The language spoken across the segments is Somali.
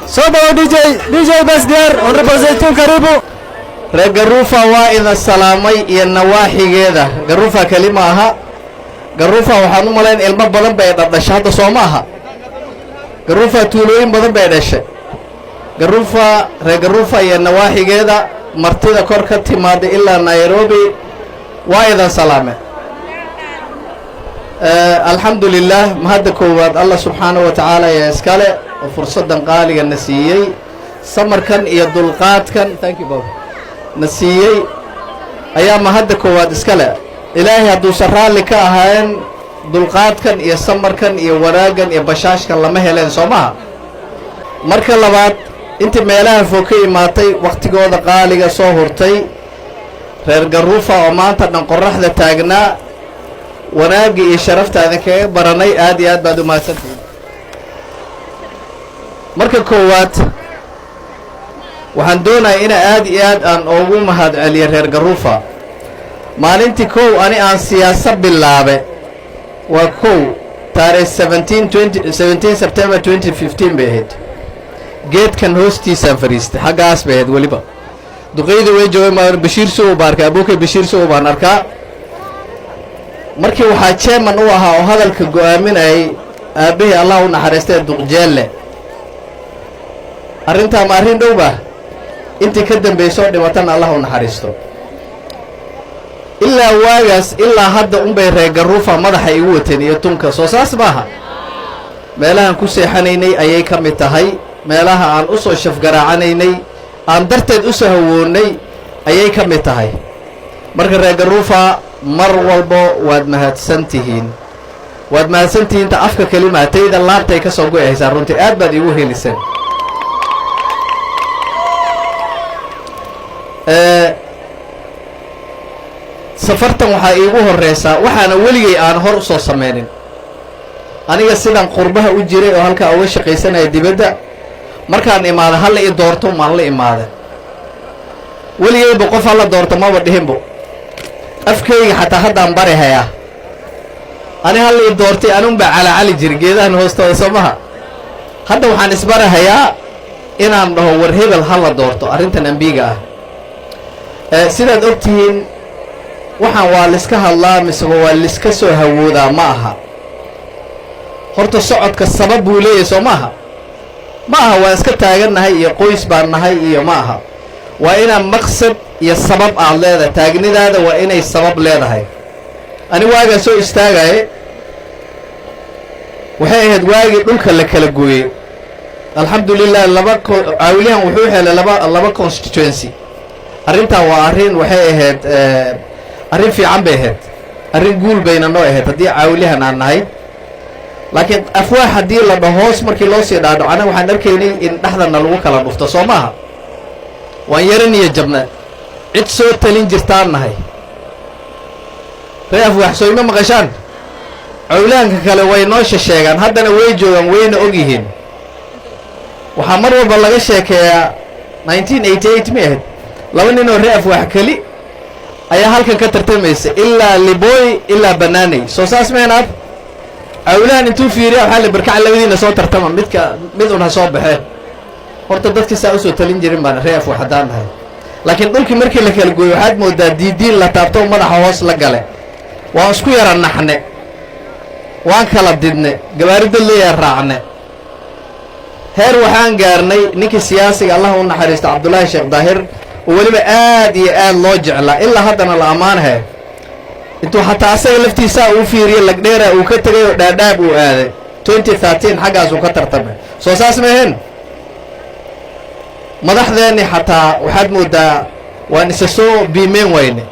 Sobo DJ Basgar on representing Karibu. Garufa waa ida salaamay iyo nawaaxigeeda. Garufa kalima aha. Garufa waxaan u malayn ilmo badan bay dhashay hadda Soomaha. Garufa tuulooyin badan bay dhashay. Garufa iyo nawaaxigeeda martida kor ka timaada ilaa Nairobi waa ida salaamay. Alhamdulillah mahad koowaad Allah subhanahu wa ta'ala ya iskale fursadan qaaliga nasiiyay samarkan iyo dulqaadkan thank you Bob nasiiyay ayaa mahad koowaad iskale ilaahay hadduu saraali ka ahayn dulqaadkan iyo samarkan iyo waraagan iyo bashaashkan lama heleen Soomaha marka labaad intii meelaha fog ka imaatay waqtigooda qaaliga soo hurtay reer Garufa oo maanta dhan qorraxda taagnaa wanaagga iyo sharaftaada kaga baranay aad iyo aad baad u mahadsantahay marka koowaad waxaan doonayaa in aad iyo aad aan ugu mahad celiyo reer Garufa maalintii koow ani aan siyaasad bilaabe waa koow taariikh 17 September 2015 bay ahayd geedkan hoostiisaan fariistay xaggaas bay ahayd weliba duqeyda way joogay Bashiir Sow baarka abuukay Bashiir Sow baan arkaa markii waxaa chairman u ahaa oo hadalka go'aaminayay aabbahay Allah u naxariistay duqjeelle arrinta ma arrin dhowba intii ka dambeysay dhimatan Allah u naxariisto ilaa waagaas ilaa hadda bay reer Garufa madaxa igu wateen iyo tunka soo saas maaha meelahan ku seexanaynay ayay ka mid tahay meelaha aan u soo shafgaraacaynay aan darteed u soo hawoonay ayay ka mid tahay marka reer Garufa mar walbo waad mahadsantihiin ta afka kalimaatayda laabtay ka soo go'aysaa runtii aad baad igu heliseen safartan waxaa iigu horeysaa waxaana weligay aan hor soo sameynin aniga sidaan qurbaha u jiray oo halkaa uga shaqaysanaya dibadda markaan imaado hal i doorto maan la imaada weligayba qof hala doorto maba dhihinbo afkayga xataa haddaan bari hayaa ani hal i doortay anunbaa calacali jira geedahan hoostooda somaha hadda waxaan isbarahayaa inaan dhaho war hebel hala doorto arrintan ambiga ah sidaad ogtihiin waxaan waa liska hadlaa mise waa liska soo hawoodaa ma aha horta socodka sabab buu leeyahay soo maaha ma aha waa iska taagannahay iyo qoys baan nahay iyo ma aha waa inaan maqsad iyo sabab aad leedahay taagnidaada waa inay sabab leedahay ani waagaa soo istaagaye waxay ahayd waagii dhulka la kala gooyey alxamdulilah caawilihan wuxuu helay laba constituency arrintaa waa arrin waxay ahayd arrin fiican bay ahayd arrin guul bayna noo ahayd haddii caawilihan aan nahay laakiin afwaax haddii la dhaho hoos markii loo sii dhaadho anaga waxaan arkaynay in dhexdana lagu kala dhufto soo maaha waan yaran iyo jabna cid soo talin jirtaan nahay ree afwaax soo ima maqashaan cawlaanka kale way noo sheegaan haddana way joogaan wayna og yihiin waxaa mar walba laga sheekeeyaa 1988 ma ahayd laba nin oo ree afwaax keli ayaa halkan ka tartamaysa ilaa Liboy ilaa Banaanay soo saas meenaad cawlaan intuu fiiriyo waxa la barkac labadiina soo tartama mid una soo baxeen horta dadkii saa u soo talin jirin baan ree afwaax hadaan nahay laakiin dhulkii markii la kala gooyo waxaad moodaa diidiin la taabto madaxa hoos la gale waan isku yara naxne waan kala didne gabaarida leeyahay raacne heer waxaan gaarnay ninkii siyaasiga Allah u naxariisto Cabdullaahi Sheekh Daahir oo waliba aad iyo aad loo jeclaa ilaa haddana la amaanahay intuu xataa asaga laftiisa uu fiiriyo lagdheera uu ka tagay oo dhaadhaab uu aaday 2013 xaggaas uu ka tartamay soo saas ma ahayn madaxdeeni xataa waxaad moodaa waan isa soo biimeen wayne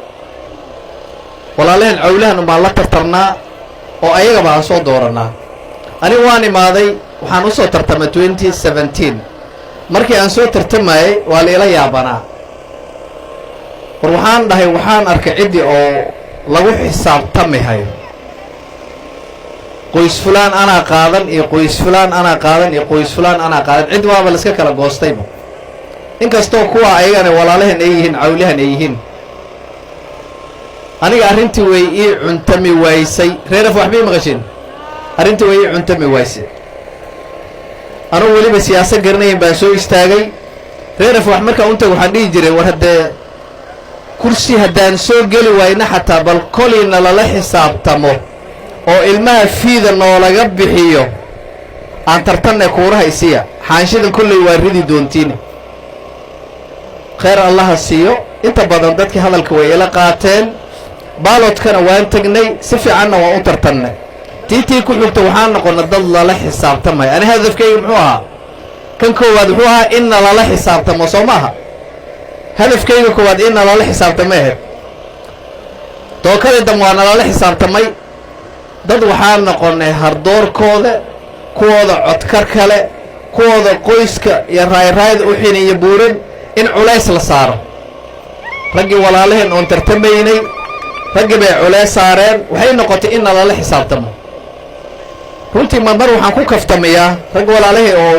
walaalehen cawlahan baan la tartarnaa oo ayaga baan soo dooranaa ani waan imaaday waxaan u soo tartamay 2017 markii aan soo tartamayay waa la ila yaabanaa war waxaan dhahay waxaan arkay cidii oo lagu xisaabtamahay qoys fulaan ana qaadan iyo qoys fulaan ana qaadan iyo qoys fulaan ana qaadan cid waaba la iska kala goostayba inkastoo kuwa ayagana walaalehen ay yihiin cawlahan ay yihiin aniga arrintii way ii cuntami waysay reeraf waxbay maqasheen arrintii way ii cuntami waysay anuu weliba siyaasad garanayn baan soo istaagay reeraf wax markaa untaga waxaan dhihi jiray war haddee kursi haddaan soo geli wayna xataa bal kolina lala xisaabtamo oo ilmaha fiida noolaga bixiyo aan tartanne kuuraha isiya xaanshidan kolley waa ridi doontiin khayr allaha siiyo inta badan dadkii hadalka way ila qaateen baalodkana waan tagnay si fiicanna waan u tartannay tiitii ku xigta waxaan noqonnay dad lala xisaabtamaya ani hadafkayga muxuu ahaa kan koowaad wuxuu ahaa inna lala xisaabtamo soo maaha hadafkayga koowaad inna lala xisaabtamay ahayd tookadii dam waana lala xisaabtamay dad waxaan noqonnay hardoorkooda kuwooda codkar kale kuwooda qoyska iyo raayraayda u xiniyo buuran in culays la saaro raggii walaalaheen oon tartamaynay raggii bay culays saareen waxay noqotay inna lala xisaabtamo runtii mar waxaan ku kaftamayaa rag walaalahey oo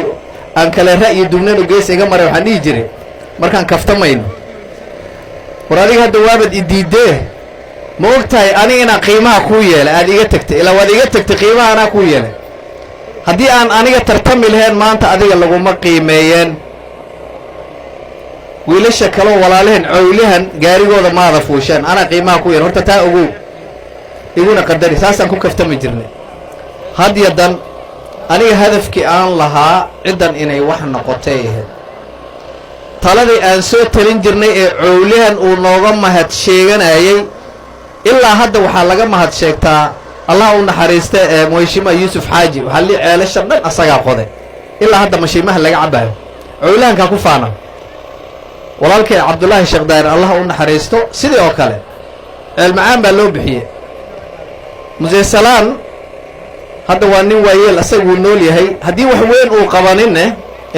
aan kale ra'yi dugnano gees iga maray waxaan dhihi jiray markaan kaftamayno war adiga hadda waabad i diidee ma og tahay aniga inaan qiimaha kuu yeelay aad iga tagtay ilaa waad iga tagtay qiimaha anaa kuu yeelay haddii aan aniga tartami lahayn maanta adiga laguma qiimeeyeen wiilasha kaloo walaalaheen cawlahan gaarigooda maada fuusheen anaa qiimaha ku yeelay horta taa ogow iguna qadari saasaan ku kaftami jirnay hadyadan aniga hadafkii aan lahaa ciddan inay wax noqotay ahayd taladii aan soo talin jirnay ee cawlahan uu nooga mahad sheeganayay ilaa hadda waxaa laga mahad sheegtaa allah u naxariista ee mheshimiwa yuusuf xaaji waxaa lii ceelasha dhan asagaa qoday ilaa hadda mashiimaha laga cabayo cawlahankaa ku faana walaalkay cabdullaahi sheekh daahir allah u naxariisto sidii oo kale ceelmacaan baa loo bixiyey musee salaan hadda waa nin waayeel asaguu nool yahay haddii wax weyn uu qabaninne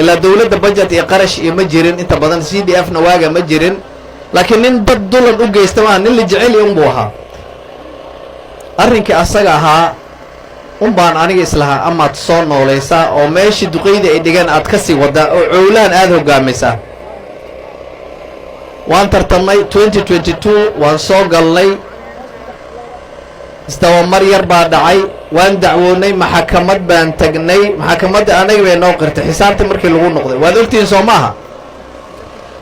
ilaa dawladda bajet iyo qarash iyo ma jirin inta badan c d f na waaga ma jirin laakiin nin dad dulan u geysta maaha nin la jeceli unbuu ahaa arrinkii asaga ahaa un baan aniga islahaa amaad soo noolaysaa oo meeshii duqayda ay dhigeen aad ka sii waddaa oo cawlahan aada hoggaamaysaa waan tartamay 2022 waan soo galnay isdabamar yar baa dhacay waan dacwoonnay maxakamad baan tagnay maxakamadda anaga bay noo qirtay xisaabtii markii lagu noqday waad ogtihiin soo maaha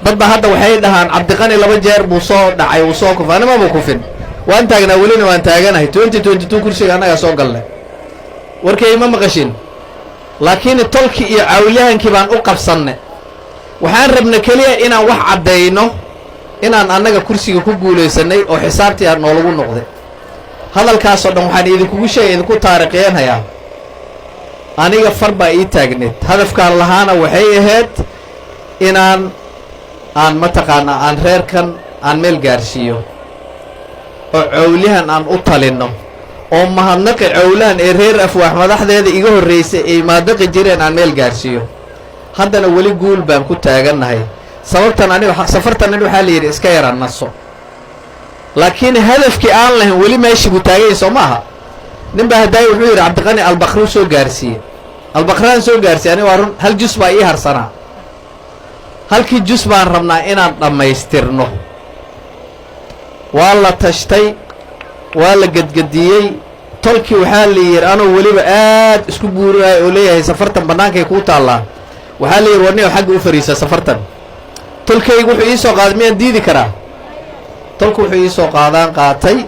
dad ba hadda waxay dhahaan cabdiqani 2 jeer buu soo dhacay uu soo kufay anima buu kufin waan taagnaa welina waan taaganahay 2022 kursiga annagaa soo galnay warkay ma maqashin laakiin tolkii iyo cawlahankii baan u qabsannay waxaan rabnay keliya inaan wax caddayno inaan annaga kursiga ku guulaysanay oo xisaabtii aan noolagu noqday hadalkaasoo dhan waxaan idinkugu sheegay idinku taariikhiyanhayaa aniga far baa ii taagneed hadafkaan lahaana waxay ahayd inaan mataqaanaa aan reerkan aan meel gaarsiiyo oo cawlahan aan u talinno oo mahadnaqi cawlahan ee reer afwaax madaxdeeda iga horraysay ay maadaqi jireen aan meel gaarsiiyo haddana weli guul baan ku taagannahay sababtan safartan aniga waxaa la yidhi iska yara naso laakiin hadafkii aan lahayn weli meeshii buu taaganya soo maaha nin baa haddaay wuxuu yidhi cabdiqani albakri soo gaarsiiye albakraan soo gaarsiiye aniga waa run hal jus baa ii harsanaa halkii jus baan rabnaa inaan dhammaystirno waa la tashtay waa la gedgediyey tolkii waxaa la yidhi anuu weliba aad isku buurinayo oo leeyahay safartan bannaankay kuu taallaa waxaa la yidhi warniyow xagga u fariisa safartan tolkaygu wuxuu ii soo qaaday miyaan diidi karaa tolku wuxuu ii soo qaatay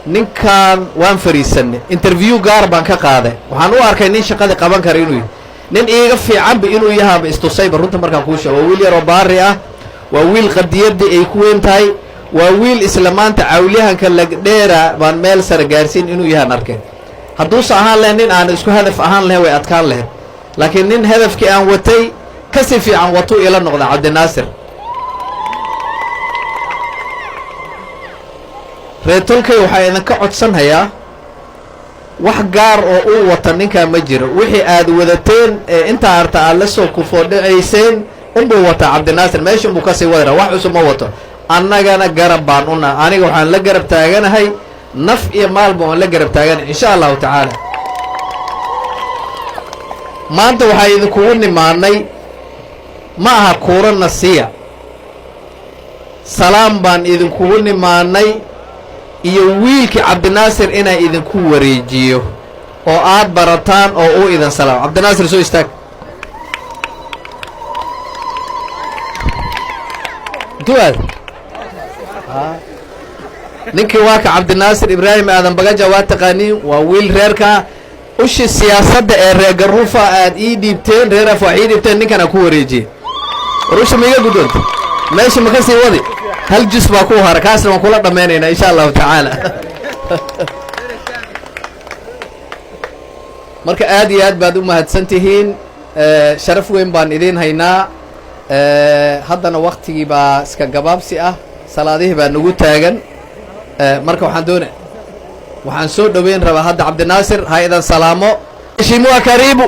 ninkan waan fariisanay interview gaar baan ka qaaday waxaan u arkay nin shaqadii qaban kara inuu nin iiga fiicanba inuu yahaaba istusayba runta markaan kuu sheego waa wiil yaroo baari ah waa wiil qadiyaddii ay ku weyn tahay waa wiil isla maanta cawlahanka lagdheera baan meel sare gaarsiin inuu yahaan arkay hadduusa ahaan lahayn nin aan isku hadaf ahaan lahayn way adkaan lahayd laakiin nin hadafkii aan watay ka si fiican watuu ila noqda cabdinaasir reetolkay waxaa idinka codsanhayaa wax gaar oo uu wata ninkaa ma jiro wixii aad wadateen ee intaa harta aad la soo kufoodhacayseen unbuu wataa cabdinaasir meesha unbuu kasii wadana wax cusub ma wato annagana garab baan una aniga waxaan la garab taaganahay naf iyo maalba waan la garab taaganahay insha allahu tacaala maanta waxaa idinkugu nimaanay ma aha kuura nasiya salaam baan idinkugu nimaanay iyo wiilkii cabdinaasir inaa idinku wareejiyo oo aad barataan oo uu idin salaamo cabdinaasir soo istaag duwaad ninkii waa ka cabdinaasir ibraahim aadan bagaja waa taqaaniin waa wiil reerka ushi siyaasadda ee reer garuufa aad ii dhiibteen reer afwaax ii dhiibteen ninkan aan ku wareejiyey warusha ma iga guddoonta meesha ma ka sii wadi hal jus baa ku hara kaasna waan kula dhammaynaynaa insha allahu tacaala marka aad iyo aad baad u mahadsan tihiin sharaf weyn baan idiin haynaa haddana waktigii baa iska gabaabsi ah salaadihii baa nagu taagan marka waxaan soo dhoweyn rabaa hadda cabdinaasir ha idan salaamo heshiimuha kariibu